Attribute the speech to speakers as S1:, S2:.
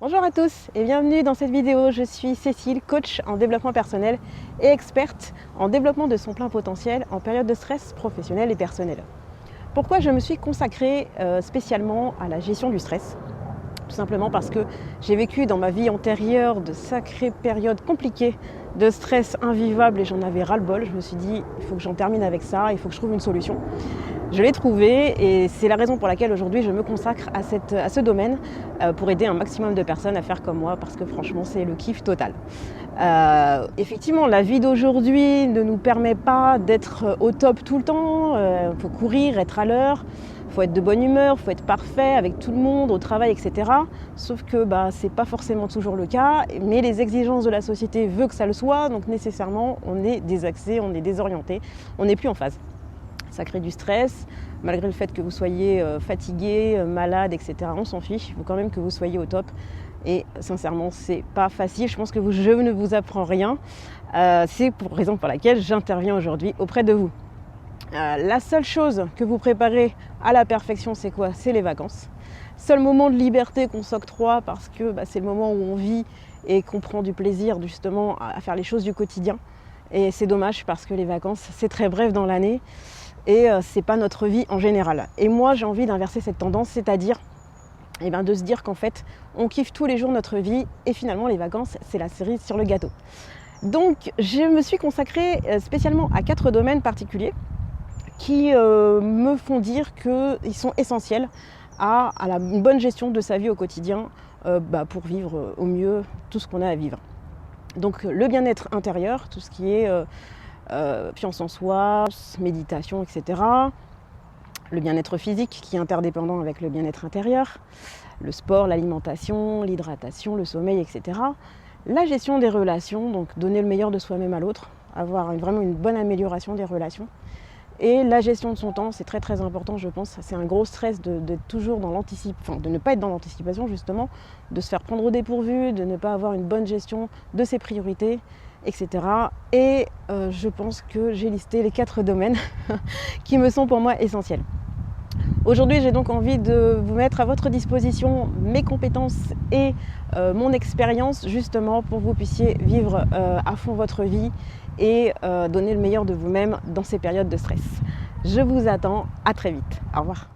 S1: Bonjour à tous et bienvenue dans cette vidéo. Je suis Cécile, coach en développement personnel et experte en développement de son plein potentiel en période de stress professionnel et personnel. Pourquoi je me suis consacrée spécialement à la gestion du stress? Tout simplement parce que j'ai vécu dans ma vie antérieure de sacrées périodes compliquées de stress invivable et j'en avais ras-le-bol. Je me suis dit, il faut que j'en termine avec ça, il faut que je trouve une solution. Je l'ai trouvé et c'est la raison pour laquelle aujourd'hui je me consacre à ce domaine pour aider un maximum de personnes à faire comme moi parce que franchement c'est le kiff total. Effectivement, la vie d'aujourd'hui ne nous permet pas d'être au top tout le temps, il faut courir, être à l'heure. Il faut être de bonne humeur, il faut être parfait avec tout le monde, au travail, etc. Sauf que ce n'est pas forcément toujours le cas, mais les exigences de la société veulent que ça le soit, donc nécessairement on est désaxé, on est désorienté, on n'est plus en phase. Ça crée du stress, malgré le fait que vous soyez fatigué, malade, etc. On s'en fiche, il faut quand même que vous soyez au top. Et sincèrement, c'est pas facile, je pense que je ne vous apprends rien. C'est pour raison pour laquelle j'interviens aujourd'hui auprès de vous. La seule chose que vous préparez à la perfection, c'est quoi? C'est les vacances. Seul moment de liberté qu'on s'octroie parce que c'est le moment où on vit et qu'on prend du plaisir justement à faire les choses du quotidien. Et c'est dommage parce que les vacances, c'est très bref dans l'année et c'est pas notre vie en général. Et moi, j'ai envie d'inverser cette tendance, c'est-à-dire de se dire qu'en fait, on kiffe tous les jours notre vie et finalement les vacances, c'est la cerise sur le gâteau. Donc, je me suis consacrée spécialement à 4 domaines particuliers qui me font dire qu'ils sont essentiels à une bonne gestion de sa vie au quotidien pour vivre au mieux tout ce qu'on a à vivre. Donc le bien-être intérieur, tout ce qui est confiance en soi, méditation, etc. Le bien-être physique qui est interdépendant avec le bien-être intérieur, le sport, l'alimentation, l'hydratation, le sommeil, etc. La gestion des relations, donc donner le meilleur de soi-même à l'autre, avoir vraiment une bonne amélioration des relations. Et la gestion de son temps, c'est très très important, je pense. C'est un gros stress d'être toujours dans l'anticipation, de ne pas être dans l'anticipation justement, de se faire prendre au dépourvu, de ne pas avoir une bonne gestion de ses priorités, etc. Et je pense que j'ai listé les 4 domaines qui me sont pour moi essentiels. Aujourd'hui, j'ai donc envie de vous mettre à votre disposition mes compétences et mon expérience justement pour que vous puissiez vivre à fond votre vie et donner le meilleur de vous-même dans ces périodes de stress. Je vous attends, à très vite. Au revoir.